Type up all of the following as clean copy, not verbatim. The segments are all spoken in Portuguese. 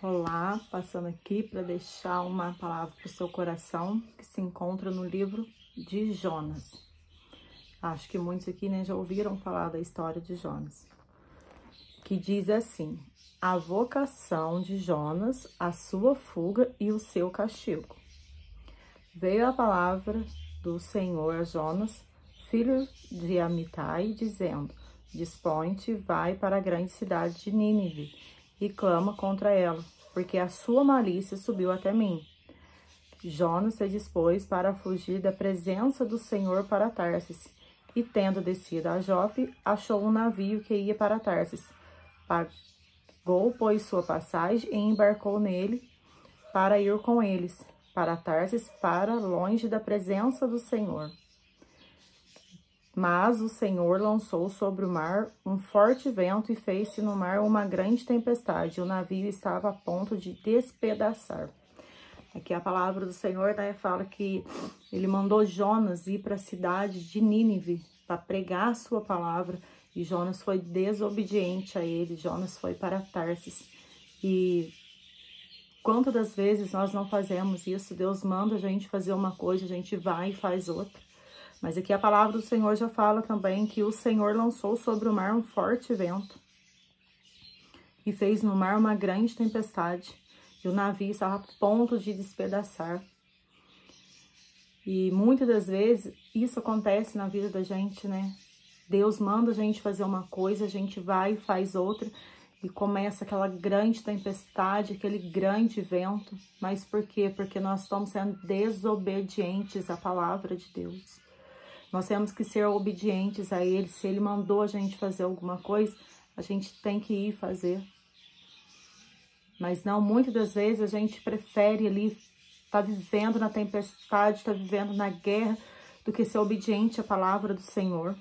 Olá, passando aqui para deixar uma palavra para o seu coração que se encontra no livro de Jonas. Acho que muitos aqui já ouviram falar da história de Jonas, que diz assim: a vocação de Jonas, a sua fuga e o seu castigo. Veio a palavra do Senhor a Jonas, filho de Amitai, dizendo: dispõe-te, vai para a grande cidade de Nínive e clama contra ela, porque a sua malícia subiu até mim. Jonas se dispôs para fugir da presença do Senhor para Tarsis, e tendo descido a Jope, achou um navio que ia para Tarsis. Pagou, pois, sua passagem e embarcou nele para ir com eles, para Tarsis, para longe da presença do Senhor. Mas o Senhor lançou sobre o mar um forte vento e fez-se no mar uma grande tempestade. O navio estava a ponto de despedaçar. Aqui a palavra do Senhor fala que ele mandou Jonas ir para a cidade de Nínive para pregar a sua palavra. E Jonas foi desobediente a ele. Jonas foi para Tarsis. E quantas das vezes nós não fazemos isso? Deus manda a gente fazer uma coisa, a gente vai e faz outra. Mas aqui a palavra do Senhor já fala também que o Senhor lançou sobre o mar um forte vento e fez no mar uma grande tempestade, e o navio estava a ponto de despedaçar. E muitas das vezes isso acontece na vida da gente, né? Deus manda a gente fazer uma coisa, a gente vai e faz outra, e começa aquela grande tempestade, aquele grande vento. Mas por quê? Porque nós estamos sendo desobedientes à palavra de Deus. Nós temos que ser obedientes a Ele. Se Ele mandou a gente fazer alguma coisa, a gente tem que ir fazer. Mas não, muitas das vezes a gente prefere ali estar vivendo na tempestade, estar vivendo na guerra, do que ser obediente à palavra do Senhor.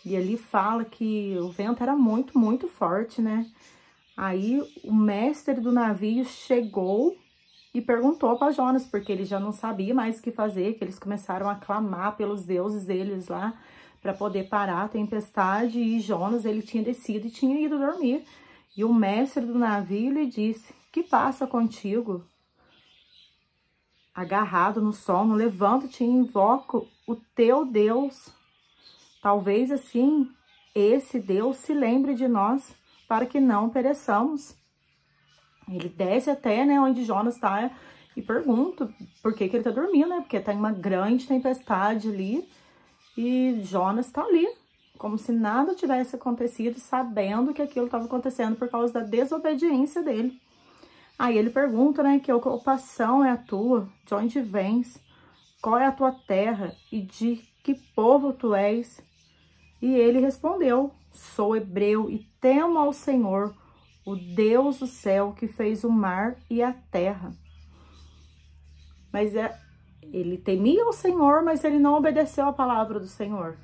E ali fala que o vento era muito, muito forte, né? Aí o mestre do navio chegou e perguntou para Jonas, porque ele já não sabia mais o que fazer, que eles começaram a clamar pelos deuses deles lá, para poder parar a tempestade, e Jonas, ele tinha descido e tinha ido dormir. E o mestre do navio lhe disse: que passa contigo? Agarrado no sono, levanta-te e invoca o teu Deus. Talvez assim, esse Deus se lembre de nós, para que não pereçamos. Ele desce até, onde Jonas está e pergunta por que ele está dormindo, né? Porque tem uma grande tempestade ali e Jonas está ali, como se nada tivesse acontecido, sabendo que aquilo estava acontecendo por causa da desobediência dele. Aí ele pergunta, que ocupação é a tua, de onde vens, qual é a tua terra e de que povo tu és? E ele respondeu: sou hebreu e temo ao Senhor, o Deus do céu, que fez o mar e a terra. Mas ele temia o Senhor, mas ele não obedeceu a palavra do Senhor.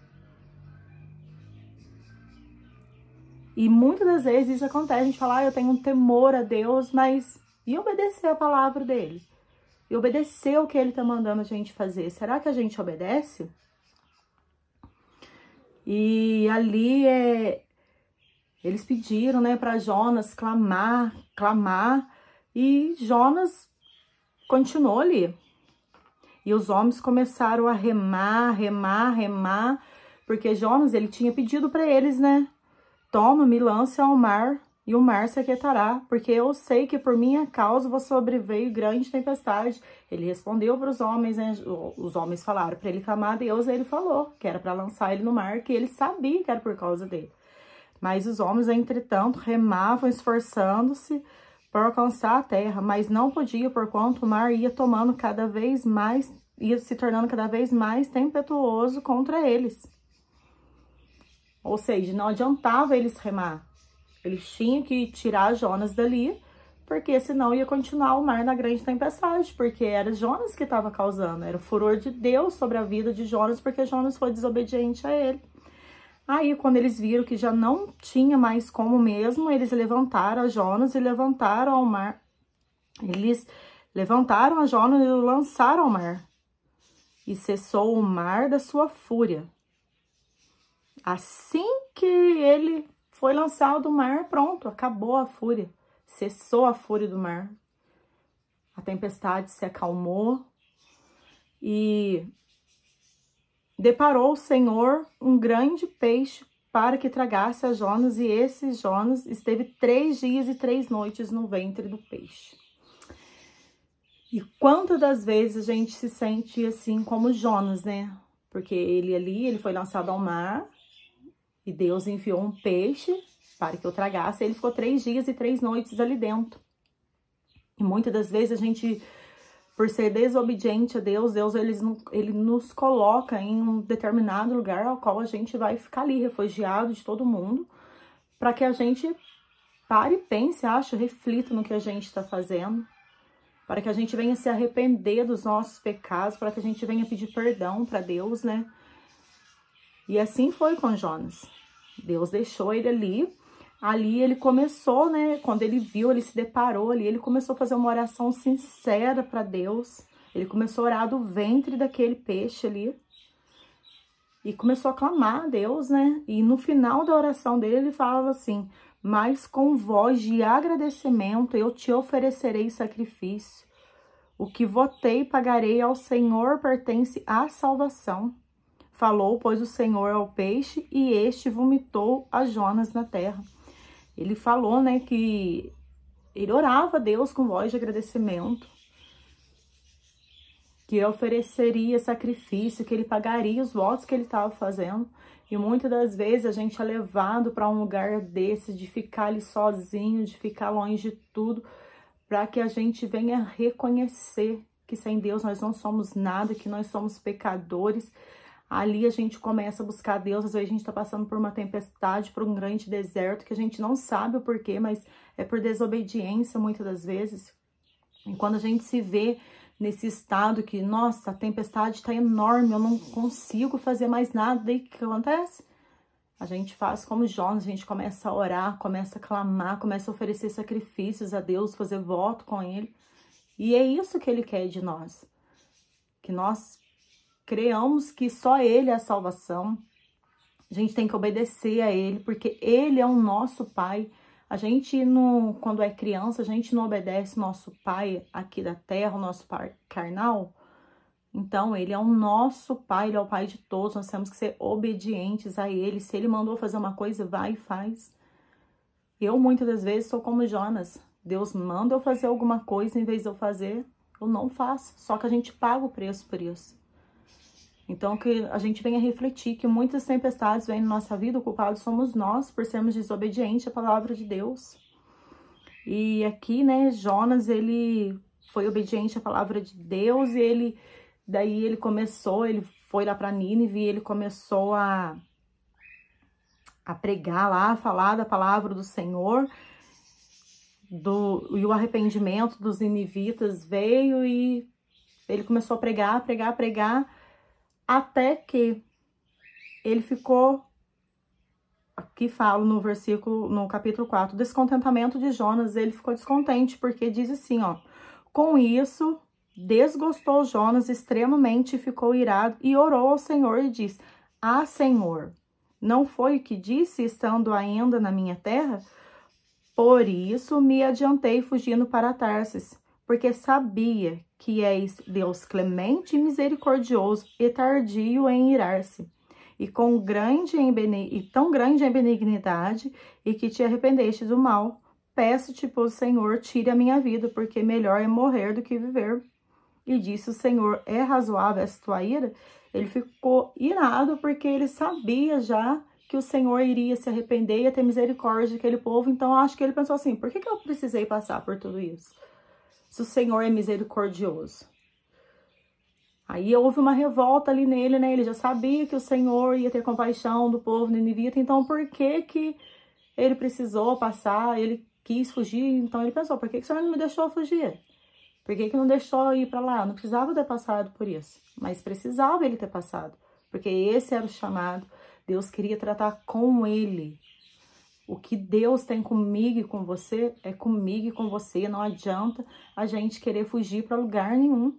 E muitas das vezes isso acontece, a gente fala: eu tenho um temor a Deus, mas e obedecer a palavra dele? E obedecer o que ele está mandando a gente fazer? Será que a gente obedece? E ali eles pediram, para Jonas clamar, e Jonas continuou ali. E os homens começaram a remar, porque Jonas, ele tinha pedido para eles, toma, me lance ao mar, e o mar se aquietará, porque eu sei que por minha causa você sobreveio grande tempestade. Ele respondeu para os homens, os homens falaram para ele clamar a Deus, e ele falou que era para lançar ele no mar, que ele sabia que era por causa dele. Mas os homens, entretanto, remavam, esforçando-se por alcançar a terra, mas não podia, porquanto o mar ia tomando cada vez mais, ia se tornando cada vez mais tempestuoso contra eles. Ou seja, não adiantava eles remar. Eles tinham que tirar Jonas dali, porque senão ia continuar o mar na grande tempestade, porque era Jonas que estava causando, era o furor de Deus sobre a vida de Jonas, porque Jonas foi desobediente a ele. Aí, quando eles viram que já não tinha mais como mesmo, eles levantaram a Jonas e levantaram ao mar. Eles levantaram a Jonas e o lançaram ao mar. E cessou o mar da sua fúria. Assim que ele foi lançado do mar, pronto, acabou a fúria. cessou a fúria do mar, a tempestade se acalmou e deparou o Senhor um grande peixe para que tragasse a Jonas, e esse Jonas esteve 3 dias e 3 noites no ventre do peixe. E quantas das vezes a gente se sente assim como Jonas, né? Porque ele foi lançado ao mar e Deus enviou um peixe para que o tragasse. Ele ficou 3 dias e 3 noites ali dentro. E muitas das vezes a gente, por ser desobediente a Deus, ele nos coloca em um determinado lugar ao qual a gente vai ficar ali, refugiado de todo mundo, para que a gente pare e pense, reflita no que a gente está fazendo, para que a gente venha se arrepender dos nossos pecados, para que a gente venha pedir perdão para Deus, né? E assim foi com Jonas. Deus deixou ele ali. Ali ele começou, né? Quando ele viu, ele se deparou ali, ele começou a fazer uma oração sincera para Deus. Ele começou a orar do ventre daquele peixe ali. E começou a clamar a Deus, né? E no final da oração dele, ele falava assim: mas com voz de agradecimento eu te oferecerei sacrifício. O que votei pagarei ao Senhor pertence à salvação. Falou, pois, o Senhor ao peixe, e este vomitou a Jonas na terra. Ele falou, né, que ele orava a Deus com voz de agradecimento, que ofereceria sacrifício, que ele pagaria os votos que ele estava fazendo. E muitas das vezes a gente é levado para um lugar desse, de ficar ali sozinho, de ficar longe de tudo, para que a gente venha reconhecer que sem Deus nós não somos nada, que nós somos pecadores. Ali a gente começa a buscar Deus, às vezes a gente está passando por uma tempestade, por um grande deserto, que a gente não sabe o porquê, mas é por desobediência muitas das vezes. E quando a gente se vê nesse estado que, nossa, a tempestade está enorme, eu não consigo fazer mais nada, daí o que acontece? A gente faz como Jonas, a gente começa a orar, começa a clamar, começa a oferecer sacrifícios a Deus, fazer voto com Ele. E é isso que Ele quer de nós, que nós creamos que só Ele é a salvação. A gente tem que obedecer a Ele, porque Ele é o nosso Pai. A gente, quando é criança, a gente não obedece nosso Pai aqui da terra, o nosso Pai carnal. Então, Ele é o nosso Pai, Ele é o Pai de todos. Nós temos que ser obedientes a Ele. Se Ele mandou fazer uma coisa, vai e faz. Eu, muitas das vezes, sou como Jonas. Deus manda eu fazer alguma coisa, em vez de eu fazer, eu não faço. Só que a gente paga o preço por isso. Então, que a gente venha refletir que muitas tempestades vêm na nossa vida, o culpado somos nós, por sermos desobedientes à palavra de Deus. E aqui, né, Jonas, ele foi obediente à palavra de Deus, e daí ele foi lá para Nínive, e ele começou a pregar lá, a falar da palavra do Senhor, e o arrependimento dos ninivitas veio, e ele começou a pregar, até que ele ficou, aqui falo no capítulo 4, descontentamento de Jonas. Ele ficou descontente, porque diz assim, ó: com isso, desgostou Jonas extremamente, ficou irado e orou ao Senhor e disse: ah, Senhor, não foi o que disse estando ainda na minha terra? Por isso me adiantei fugindo para Tarsis, porque sabia que és Deus clemente e misericordioso e tardio em irar-se, e tão grande em benignidade, e que te arrependeste do mal. Peço-te, pois, Senhor, tire a minha vida, porque melhor é morrer do que viver. E disse o Senhor: é razoável essa tua ira? Ele ficou irado, porque ele sabia já que o Senhor iria se arrepender e ia ter misericórdia daquele povo. Então, acho que ele pensou assim: por que eu precisei passar por tudo isso, se o Senhor é misericordioso? Aí houve uma revolta ali nele, né? Ele já sabia que o Senhor ia ter compaixão do povo ninivita, então por que ele precisou passar? Ele quis fugir, então ele pensou: por que o Senhor não me deixou fugir? Por que não deixou eu ir para lá? Não precisava ter passado por isso, mas precisava ele ter passado, porque esse era o chamado. Deus queria tratar com ele. O que Deus tem comigo e com você, é comigo e com você. Não adianta a gente querer fugir para lugar nenhum,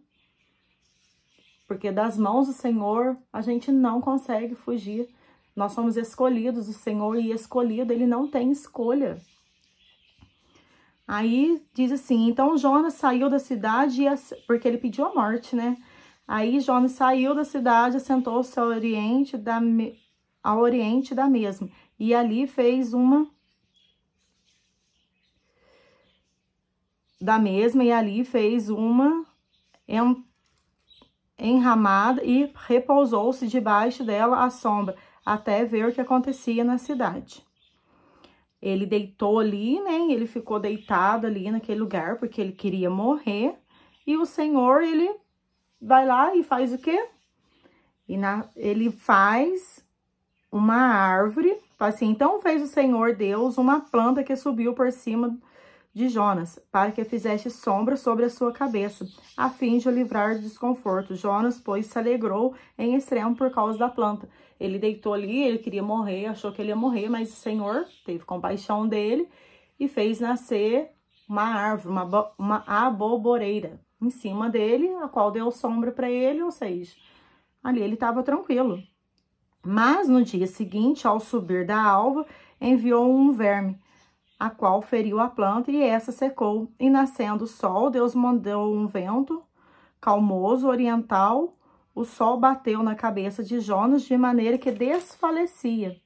porque das mãos do Senhor a gente não consegue fugir. Nós somos escolhidos do Senhor, e escolhido, ele não tem escolha. Aí diz assim, então Jonas saiu da cidade, porque ele pediu a morte, né? Aí Jonas saiu da cidade, assentou-se ao oriente da mesma, e ali fez uma enramada e repousou-se debaixo dela à sombra, até ver o que acontecia na cidade. Ele deitou ali, né? Ele ficou deitado ali naquele lugar, porque ele queria morrer. E o Senhor, ele vai lá e faz o quê? Ele faz uma árvore, assim, então fez o Senhor Deus uma planta que subiu por cima de Jonas, para que fizesse sombra sobre a sua cabeça, a fim de o livrar de desconforto. Jonas, pois, se alegrou em extremo por causa da planta. Ele deitou ali, ele queria morrer, achou que ele ia morrer, mas o Senhor teve compaixão dele e fez nascer uma árvore, uma aboboreira em cima dele, a qual deu sombra para ele, ou seja, ali ele estava tranquilo. Mas no dia seguinte, ao subir da alva, enviou um verme, a qual feriu a planta e essa secou. E nascendo o sol, Deus mandou um vento calmoso oriental. O sol bateu na cabeça de Jonas de maneira que desfalecia,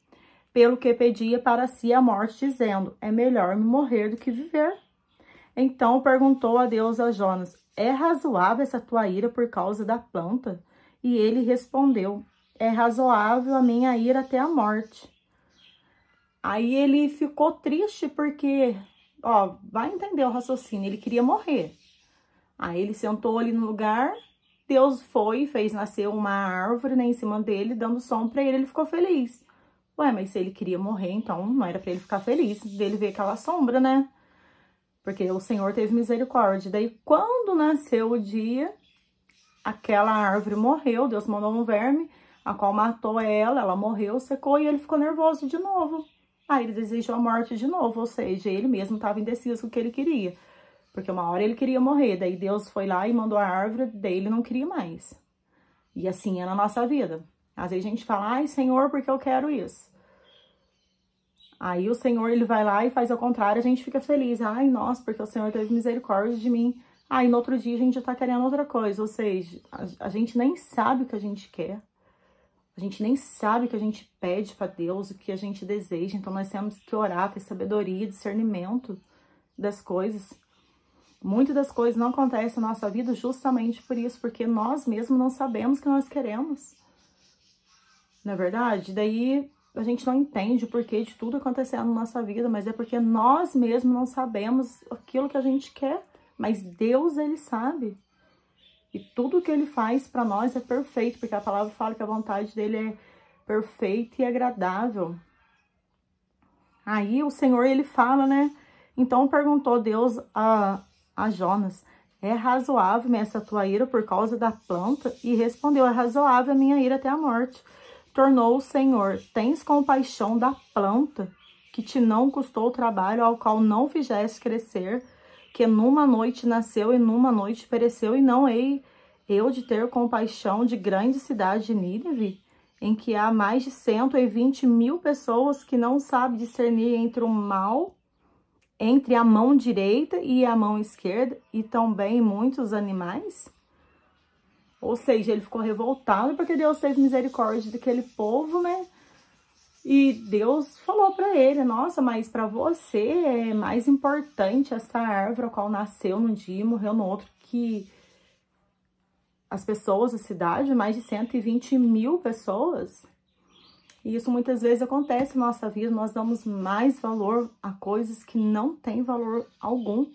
pelo que pedia para si a morte, dizendo, é melhor me morrer do que viver. Então perguntou a Deus a Jonas, é razoável essa tua ira por causa da planta? E ele respondeu, é razoável a minha ira até a morte. Aí ele ficou triste porque, ó, vai entender o raciocínio, ele queria morrer. Aí ele sentou ali no lugar, Deus foi e fez nascer uma árvore, né, em cima dele, dando som pra ele ficou feliz. Ué, mas se ele queria morrer, então não era pra ele ficar feliz dele ver aquela sombra, né? Porque o Senhor teve misericórdia. Daí, quando nasceu o dia, aquela árvore morreu, Deus mandou um verme, a qual matou ela morreu, secou e ele ficou nervoso de novo. Aí ele desejou a morte de novo, ou seja, ele mesmo estava indeciso com o que ele queria. Porque uma hora ele queria morrer, daí Deus foi lá e mandou a árvore, daí ele não queria mais. E assim é na nossa vida. Às vezes a gente fala, ai Senhor, porque eu quero isso. Aí o Senhor, ele vai lá e faz ao contrário, a gente fica feliz. Ai, nossa, porque o Senhor teve misericórdia de mim. Aí no outro dia a gente já tá querendo outra coisa, ou seja, a gente nem sabe o que a gente quer. A gente nem sabe o que a gente pede para Deus, o que a gente deseja. Então, nós temos que orar, ter sabedoria, discernimento das coisas. Muitas das coisas não acontecem na nossa vida justamente por isso, porque nós mesmos não sabemos o que nós queremos. Não é verdade? Daí, a gente não entende o porquê de tudo acontecendo na nossa vida, mas é porque nós mesmos não sabemos aquilo que a gente quer. Mas Deus, ele sabe. E tudo que ele faz para nós é perfeito, porque a palavra fala que a vontade dele é perfeita e agradável. Aí o Senhor, ele fala, né? Então perguntou Deus a Jonas, é razoável essa tua ira por causa da planta? E respondeu, é razoável a minha ira até a morte. Tornou o Senhor, tens compaixão da planta, que te não custou trabalho, ao qual não fizeste crescer, que numa noite nasceu e numa noite pereceu, e não hei eu de ter compaixão de grande cidade de Nínive, em que há mais de 120.000 pessoas que não sabem discernir entre o mal, entre a mão direita e a mão esquerda, e também muitos animais? Ou seja, ele ficou revoltado porque Deus teve misericórdia daquele povo, né? E Deus falou para ele, nossa, mas para você é mais importante essa árvore a qual nasceu num dia e morreu no outro, que as pessoas da cidade, mais de 120.000 pessoas. E isso muitas vezes acontece na nossa vida, nós damos mais valor a coisas que não têm valor algum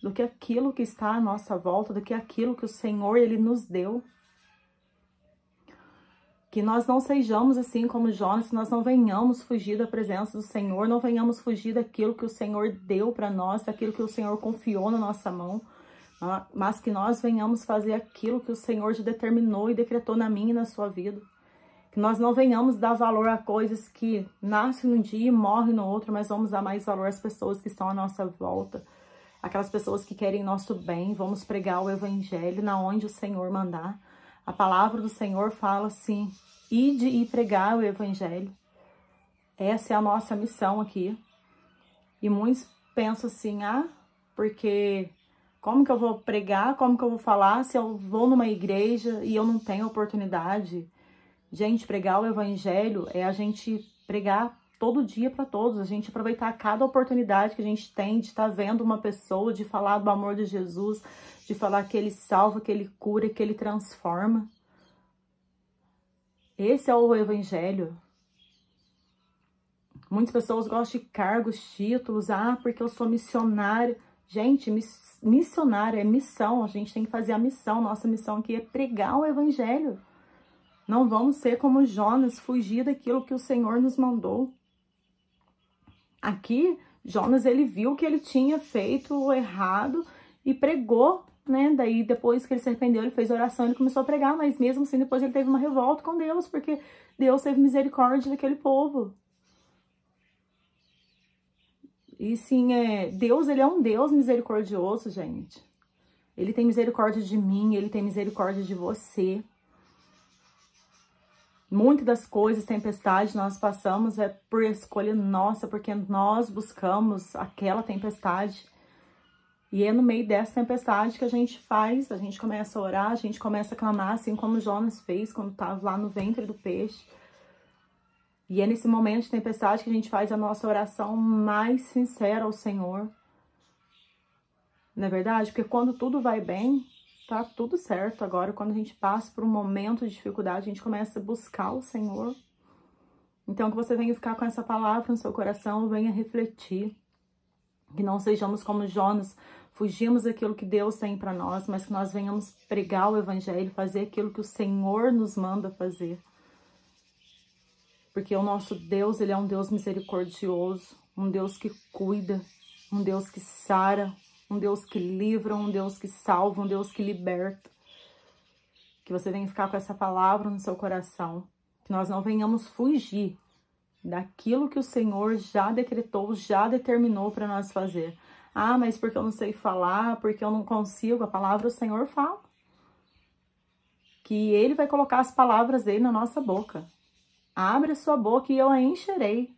do que aquilo que está à nossa volta, do que aquilo que o Senhor, ele nos deu. Que nós não sejamos assim como Jonas, que nós não venhamos fugir da presença do Senhor, não venhamos fugir daquilo que o Senhor deu para nós, daquilo que o Senhor confiou na nossa mão, mas que nós venhamos fazer aquilo que o Senhor já determinou e decretou na minha e na sua vida. Que nós não venhamos dar valor a coisas que nascem num dia e morrem no outro, mas vamos dar mais valor às pessoas que estão à nossa volta, aquelas pessoas que querem nosso bem. Vamos pregar o evangelho na onde o Senhor mandar. A palavra do Senhor fala assim, ide e pregar o evangelho. Essa é a nossa missão aqui. E muitos pensam assim, porque como que eu vou pregar, como que eu vou falar se eu vou numa igreja e eu não tenho oportunidade? Gente, pregar o evangelho é a gente pregar todo dia para todos, a gente aproveitar cada oportunidade que a gente tem de estar vendo uma pessoa, de falar do amor de Jesus, de falar que ele salva, que ele cura, que ele transforma. Esse é o evangelho. Muitas pessoas gostam de cargos, títulos, porque eu sou missionário. Gente, missionário é missão, a gente tem que fazer a missão. Nossa missão aqui é pregar o evangelho. Não vamos ser como Jonas, fugir daquilo que o Senhor nos mandou. Aqui, Jonas, ele viu que ele tinha feito errado e pregou, né? Daí, depois que ele se arrependeu, ele fez oração, ele começou a pregar, mas mesmo assim, depois ele teve uma revolta com Deus, porque Deus teve misericórdia daquele povo. E sim, Deus, ele é um Deus misericordioso, gente. Ele tem misericórdia de mim, ele tem misericórdia de você. Muitas das coisas, tempestades, nós passamos é por escolha nossa, porque nós buscamos aquela tempestade. E é no meio dessa tempestade que a gente começa a orar, a gente começa a clamar, assim como Jonas fez quando estava lá no ventre do peixe. E é nesse momento de tempestade que a gente faz a nossa oração mais sincera ao Senhor. Não é verdade? Porque quando tudo vai bem, tá tudo certo. Agora, quando a gente passa por um momento de dificuldade, a gente começa a buscar o Senhor. Então, que você venha ficar com essa palavra no seu coração, venha refletir. Que não sejamos como Jonas, fugimos daquilo que Deus tem para nós, mas que nós venhamos pregar o evangelho, fazer aquilo que o Senhor nos manda fazer. Porque o nosso Deus, ele é um Deus misericordioso, um Deus que cuida, um Deus que sara, um Deus que livra, um Deus que salva, um Deus que liberta. Que você venha ficar com essa palavra no seu coração. Que nós não venhamos fugir daquilo que o Senhor já decretou, já determinou para nós fazer. Mas porque eu não sei falar, porque eu não consigo. A palavra do Senhor fala. Que Ele vai colocar as palavras dele na nossa boca. Abre a sua boca e eu a encherei.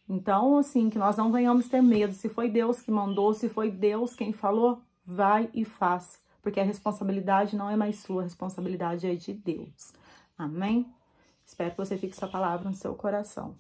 Então, assim, que nós não venhamos ter medo. Se foi Deus que mandou, se foi Deus quem falou, vai e faz. Porque a responsabilidade não é mais sua, a responsabilidade é de Deus. Amém? Espero que você fique essa palavra no seu coração.